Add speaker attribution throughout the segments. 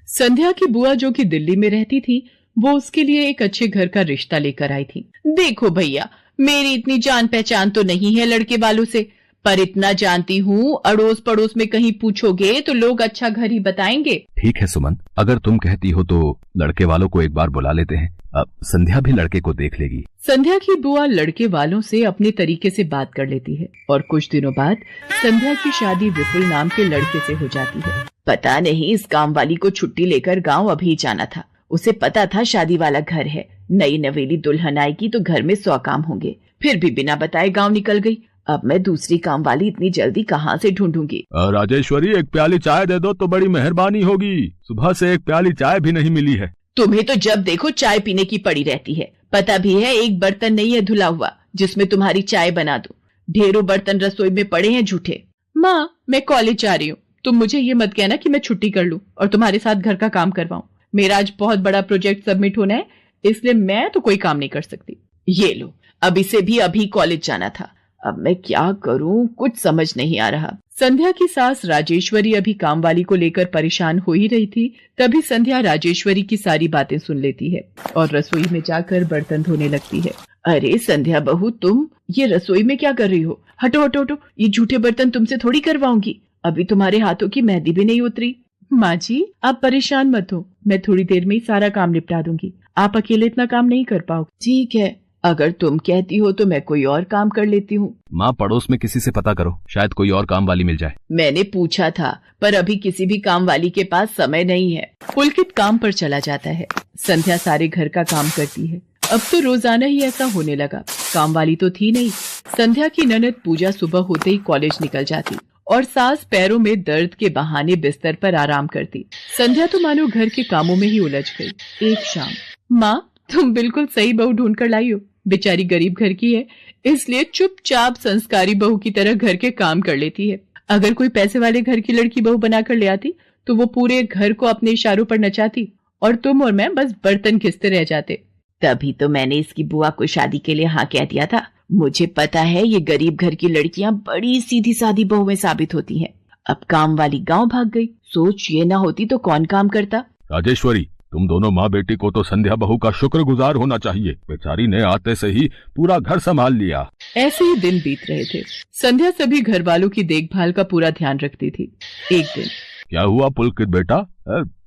Speaker 1: संध्या की बुआ जो कि दिल्ली में रहती थी, वो उसके लिए एक अच्छे घर का रिश्ता लेकर आई थी। देखो भैया, मेरी इतनी जान पहचान तो नहीं है लड़के वालों से, पर इतना जानती हूँ, अड़ोस पड़ोस में कहीं पूछोगे तो लोग अच्छा घर ही बताएंगे।
Speaker 2: ठीक है सुमन, अगर तुम कहती हो तो लड़के वालों को एक बार बुला लेते हैं। अब संध्या भी लड़के को देख लेगी।
Speaker 1: संध्या की बुआ लड़के वालों से अपने तरीके से बात कर लेती है और कुछ दिनों बाद संध्या की शादी विपुल नाम के लड़के से हो जाती है। पता नहीं इस काम वाली को छुट्टी लेकर गाँव अभी जाना था। उसे पता था शादी वाला घर है, नई नवेली दुल्हन आएगी तो घर में 100 काम होंगे, फिर भी बिना बताए गाँव निकल गई। अब मैं दूसरी काम वाली इतनी जल्दी कहाँ से ढूंढूंगी।
Speaker 2: राजेश्वरी, एक प्याली चाय दे दो तो बड़ी मेहरबानी होगी। सुबह से एक प्याली चाय भी नहीं मिली है।
Speaker 1: तुम्हें तो जब देखो चाय पीने की पड़ी रहती है। पता भी है एक बर्तन नहीं है धुला हुआ जिसमें तुम्हारी चाय बना दूं। ढेरों बर्तन रसोई में पड़े हैं झूठे। माँ, मैं कॉलेज जा रही हूँ, तुम मुझे ये मत कहना कि मैं छुट्टी कर लूं और तुम्हारे साथ घर का काम करवाऊं। मेरा आज बहुत बड़ा प्रोजेक्ट सबमिट होना है, इसलिए मैं तो कोई काम नहीं कर सकती। ये लो, अब इसे भी अभी कॉलेज जाना था। अब मैं क्या करूं, कुछ समझ नहीं आ रहा। संध्या की सास राजेश्वरी अभी काम वाली को लेकर परेशान हो ही रही थी, तभी संध्या राजेश्वरी की सारी बातें सुन लेती है और रसोई में जाकर बर्तन धोने लगती है। अरे संध्या बहू, तुम ये रसोई में क्या कर रही हो? हटो हटो हटो, ये झूठे बर्तन तुमसे थोड़ी करवाऊंगी। अभी तुम्हारे हाथों की मेहंदी भी नहीं उतरी। माँ जी, आप परेशान मत हो, मैं थोड़ी देर में ही सारा काम निपटा दूंगी। आप अकेले इतना काम नहीं कर पाओ। ठीक है, अगर तुम कहती हो तो मैं कोई और काम कर लेती हूँ।
Speaker 2: माँ, पड़ोस में किसी से पता करो, शायद कोई और काम वाली मिल जाए।
Speaker 1: मैंने पूछा था, पर अभी किसी भी काम वाली के पास समय नहीं है। पुलकित काम पर चला जाता है, संध्या सारे घर का काम करती है। अब तो रोजाना ही ऐसा होने लगा। काम वाली तो थी नहीं। संध्या की ननद पूजा सुबह होते ही कॉलेज निकल जाती और सास पैरों में दर्द के बहाने बिस्तर पर आराम करती। संध्या तो मानो घर के कामों में ही उलझ गई। एक शाम, माँ, तुम बिल्कुल सही बहू ढूंढ कर लाई हो। बेचारी गरीब घर की है, इसलिए चुपचाप संस्कारी बहू की तरह घर के काम कर लेती है। अगर कोई पैसे वाले घर की लड़की बहू बनाकर ले आती तो वो पूरे घर को अपने इशारों पर नचाती और तुम और मैं बस बर्तन घिसते रह जाते। तभी तो मैंने इसकी बुआ को शादी के लिए हाँ कह दिया था। मुझे पता है ये गरीब घर की लड़कियां बड़ी सीधी सादी बहुएं साबित होती हैं। अब काम वाली गांव भाग गई। सोच ये ना होती तो कौन काम करता।
Speaker 2: राजेश्वरी, तुम दोनों माँ बेटी को तो संध्या बहू का शुक्रगुजार होना चाहिए। बेचारी ने आते से ही पूरा घर संभाल लिया।
Speaker 1: ऐसे ही दिन बीत रहे थे। संध्या सभी घर वालों की देखभाल का पूरा ध्यान रखती थी। एक दिन,
Speaker 2: क्या हुआ पुलकित बेटा,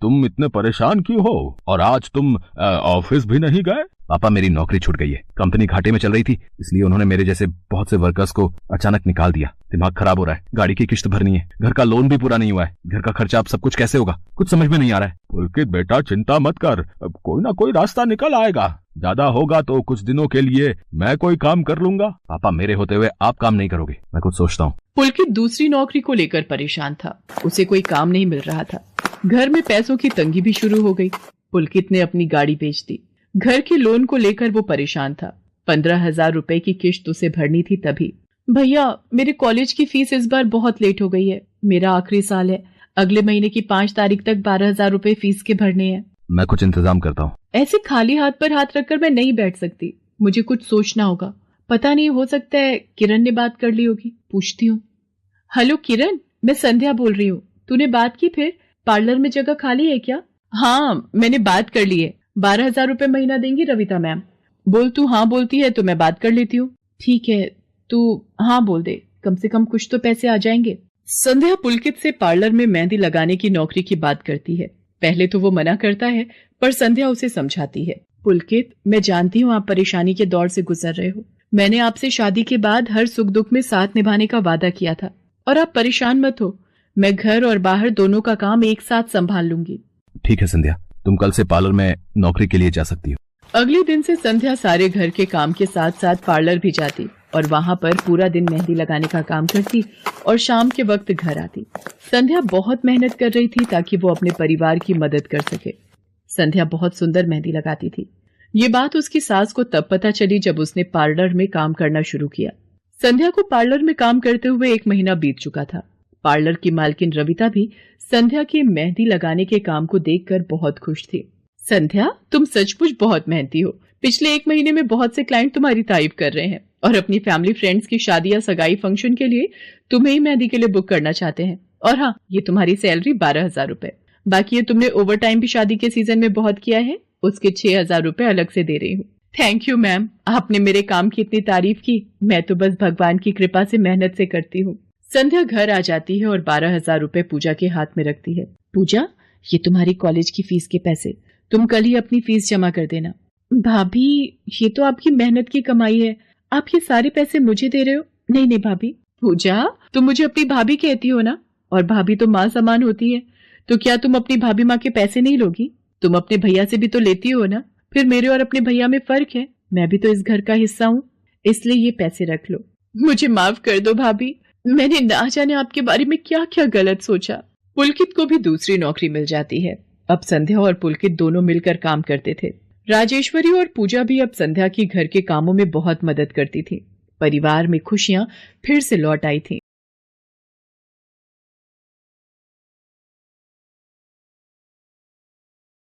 Speaker 2: तुम इतने परेशान क्यों हो? और आज तुम ऑफिस भी नहीं गए? पापा, मेरी नौकरी छूट गई है। कंपनी घाटे में चल रही थी, इसलिए उन्होंने मेरे जैसे बहुत से वर्कर्स को अचानक निकाल दिया। दिमाग खराब हो रहा है, गाड़ी की किश्त भरनी है, घर का लोन भी पूरा नहीं हुआ है। घर का खर्चा अब सब कुछ कैसे होगा, कुछ समझ में नहीं आ रहा है। पुलकित बेटा, चिंता मत कर, अब कोई ना कोई रास्ता निकल आएगा। ज्यादा होगा तो कुछ दिनों के लिए मैं कोई काम कर लूंगा। पापा, मेरे होते हुए आप काम नहीं करोगे, मैं कुछ सोचता हूँ।
Speaker 1: पुलकित दूसरी नौकरी को लेकर परेशान था। उसे कोई काम नहीं मिल रहा था। घर में पैसों की तंगी भी शुरू हो गई। पुलकित ने अपनी गाड़ी बेच दी। घर के लोन को लेकर वो परेशान था। 15,000 रुपए की किश्त उसे भरनी थी। तभी, भैया, मेरे कॉलेज की फीस इस बार बहुत लेट हो गई है। मेरा आखिरी साल है, अगले महीने की 5 तारीख तक 12,000 रुपए फीस के भरने हैं।
Speaker 2: मैं कुछ इंतजाम करता हूँ।
Speaker 1: ऐसे खाली हाथ पर हाथ रखकर मैं नहीं बैठ सकती, मुझे कुछ सोचना होगा। पता नहीं, हो सकता है किरण ने बात कर ली होगी, पूछती हूँ। हेलो किरण, मैं संध्या बोल रही हूँ। तूने बात की फिर? पार्लर में जगह खाली है क्या? हाँ, मैंने बात कर ली है। 12,000 रुपए महीना देंगी रविता मैम। बोल, तू हाँ बोलती है तो मैं बात कर लेती हूँ। ठीक है, तू हाँ बोल दे, कम से कम कुछ तो पैसे आ जाएंगे। संध्या पुलकित से पार्लर में मेहंदी लगाने की नौकरी की बात करती है। पहले तो वो मना करता है, पर संध्या उसे समझाती है। पुलकित, मैं जानती हूँ आप परेशानी के दौर से गुजर रहे हो। मैंने आपसे शादी के बाद हर सुख दुख में साथ निभाने का वादा किया था, और आप परेशान मत हो। मैं घर और बाहर दोनों का काम एक साथ संभाल लूंगी।
Speaker 2: ठीक है संध्या, तुम कल से पार्लर में नौकरी के लिए जा सकती हो।
Speaker 1: अगले दिन से संध्या सारे घर के काम के साथ साथ पार्लर भी जाती और वहां पर पूरा दिन मेहंदी लगाने का काम करती और शाम के वक्त घर आती। संध्या बहुत मेहनत कर रही थी ताकि वो अपने परिवार की मदद कर सके। संध्या बहुत सुंदर मेहंदी लगाती थी। ये बात उसकी सास को तब पता चली जब उसने पार्लर में काम करना शुरू किया। संध्या को पार्लर में काम करते हुए 1 महीना बीत चुका था। पार्लर की मालकिन रविता भी संध्या के मेहंदी लगाने के काम को देखकर बहुत खुश थी। संध्या, तुम सचमुच बहुत मेहनती हो। पिछले 1 महीने में बहुत से क्लाइंट तुम्हारी तारीफ कर रहे हैं और अपनी फैमिली फ्रेंड्स की शादी या सगाई फंक्शन के लिए तुम्हें ही मेहंदी के लिए बुक करना चाहते हैं। और हाँ, ये तुम्हारी सैलरी 12,000 रुपए। बाकी ये तुमने ओवर टाइम भी शादी के सीजन में बहुत किया है, उसके 6,000 रुपए अलग से दे रही हूँ। थैंक यू मैम, आपने मेरे काम की इतनी तारीफ की। मैं तो बस भगवान की कृपा से मेहनत से करती हूँ। संध्या घर आ जाती है और 12,000 रुपए पूजा के हाथ में रखती है। पूजा, ये तुम्हारी कॉलेज की फीस के पैसे, तुम कल ही अपनी फीस जमा कर देना। भाभी, ये तो आपकी मेहनत की कमाई है, आप ये सारे पैसे मुझे दे रहे हो? नहीं नहीं भाभी। पूजा, तुम मुझे अपनी भाभी कहती हो ना, और भाभी तो माँ समान होती है, तो क्या तुम अपनी भाभी माँ के पैसे नहीं लोगी? तुम अपने भैया से भी तो लेती हो ना। फिर मेरे और अपने भैया में फर्क है, मैं भी तो इस घर का हिस्सा हूँ, इसलिए ये पैसे रख लो। मुझे माफ कर दो भाभी, मैंने ना जाने आपके बारे में क्या क्या गलत सोचा। पुलकित को भी दूसरी नौकरी मिल जाती है। अब संध्या और पुलकित दोनों मिलकर काम करते थे। राजेश्वरी और पूजा भी अब संध्या की घर के कामों में बहुत मदद करती थी। परिवार में खुशियां फिर से लौट आई थी।